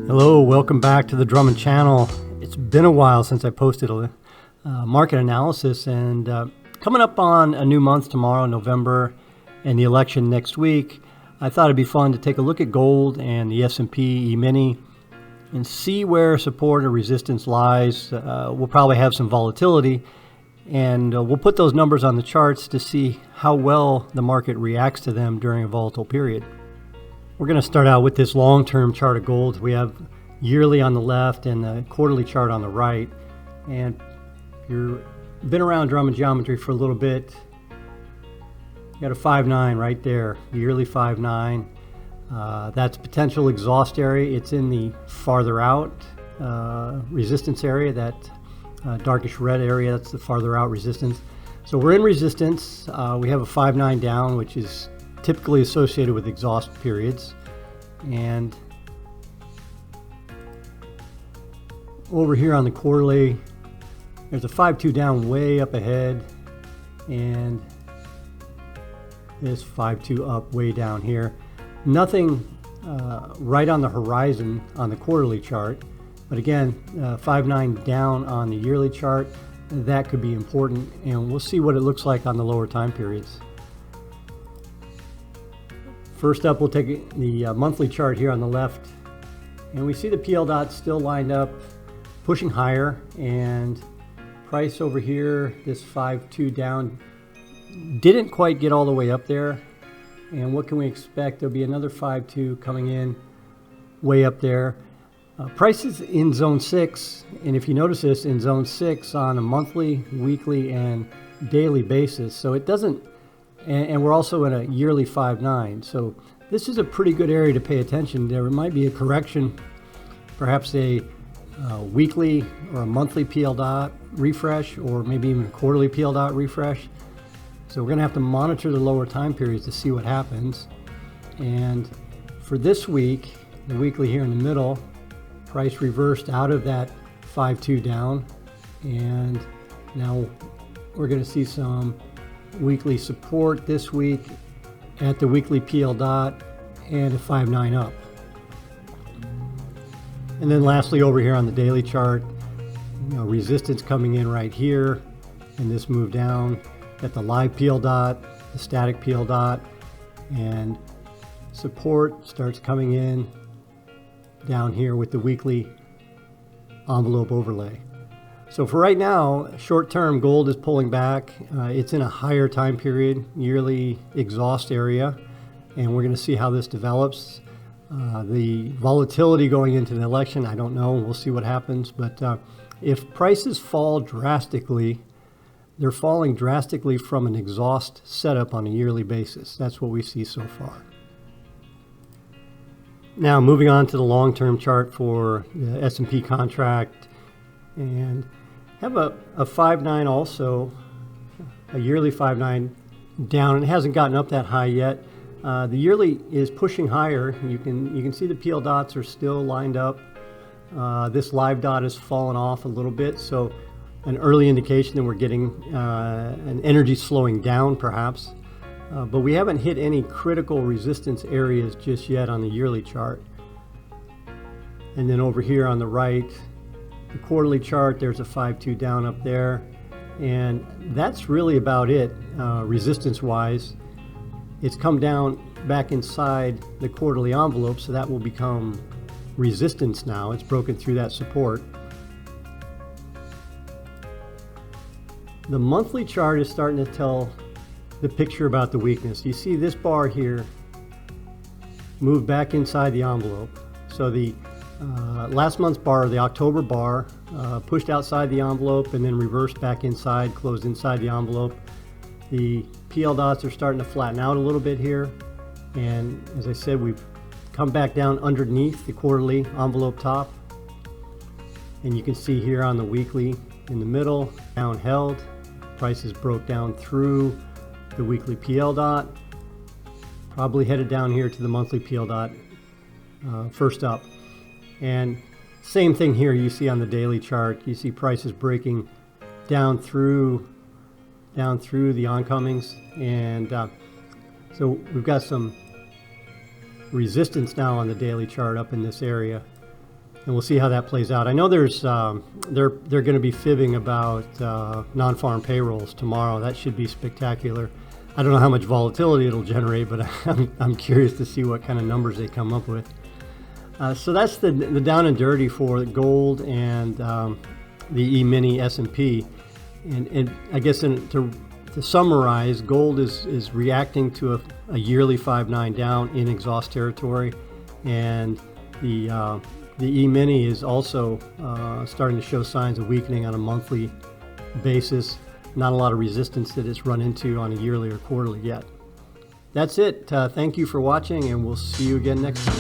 Hello, welcome back to the Drummond channel. It's been a while since I posted a market analysis, and coming up on a new month tomorrow, November, and the election next week, I thought it'd be fun to take a look at gold and the S&P E-mini and see where support or resistance lies. We'll probably have some volatility, and we'll put those numbers on the charts to see how well the market reacts to them during a volatile period. We're going to start out with this long-term chart of gold. We have yearly on the left and the quarterly chart on the right. And if you've been around Drummond geometry for a little bit, you got a 5.9 right there, yearly 5.9. That's potential exhaust area. It's in the farther out resistance area, that darkish red area, that's the farther out resistance. So we're in resistance. We have a 5.9 down, which is typically associated with exhaust periods. And over here on the quarterly, there's a 5.2 down way up ahead, and this 5.2 up way down here. Nothing right on the horizon on the quarterly chart, but again, 5.9 down on the yearly chart. That could be important, and we'll see what it looks like on the lower time periods. First up, we'll take the monthly chart here on the left, and we see the PL dots still lined up, pushing higher, and price over here, this 5.2 down, didn't quite get all the way up there. And what can we expect? There'll be another 5.2 coming in way up there. Price is in zone 6, and if you notice this, in zone 6 on a monthly, weekly, and daily basis. So it doesn't, and we're also in a yearly 5.9. So this is a pretty good area to pay attention. There might be a correction, perhaps a weekly or a monthly PL dot refresh, or maybe even a quarterly PL dot refresh. So we're going to have to monitor the lower time periods to see what happens. And for this week, the weekly here in the middle, price reversed out of that 5.2 down, and now we're going to see some weekly support this week at the weekly PL dot and a 5.9 up. And then lastly, over here on the daily chart, resistance coming in right here, and this move down at the live PL dot, the static PL dot, and support starts coming in down here with the weekly envelope overlay. So for right now, short term, gold is pulling back. It's in a higher time period, yearly exhaust area, and we're going to see how this develops. The volatility going into the election, I don't know. We'll see what happens. But if prices fall drastically, they're falling drastically from an exhaust setup on a yearly basis. That's what we see so far. Now moving on to the long-term chart for the S&P contract, and have a 5.9 also, a yearly 5.9 down. It hasn't gotten up that high yet. The yearly is pushing higher. You can see the PL dots are still lined up. This live dot has fallen off a little bit, so an early indication that we're getting an energy slowing down perhaps. But we haven't hit any critical resistance areas just yet on the yearly chart. And then over here on the right, the quarterly chart, there's a 5.2 down up there. And that's really about it, resistance-wise. It's come down back inside the quarterly envelope, so that will become resistance now. It's broken through that support. The monthly chart is starting to tell the picture about the weakness. You see this bar here move back inside the envelope. So the last month's bar, the October bar, pushed outside the envelope and then reversed back inside, closed inside the envelope. The PL dots are starting to flatten out a little bit here, and as I said, we've come back down underneath the quarterly envelope top, and you can see here on the weekly in the middle, down held. Prices broke down through the weekly PL dot, probably headed down here to the monthly PL dot first up. And same thing here, you see on the daily chart, you see prices breaking down through the oncomings, and so we've got some resistance now on the daily chart up in this area. and we'll see how that plays out. I know there's they're going to be fibbing about non-farm payrolls tomorrow. That should be spectacular. I don't know how much volatility it'll generate, but I'm curious to see what kind of numbers they come up with. So that's the down and dirty for gold and the E-mini S&P. And I guess to summarize, gold is reacting to a yearly 5.9 down in exhaust territory, and the E-mini is also starting to show signs of weakening on a monthly basis. Not a lot of resistance that it's run into on a yearly or quarterly yet. That's it. Thank you for watching, and we'll see you again next time.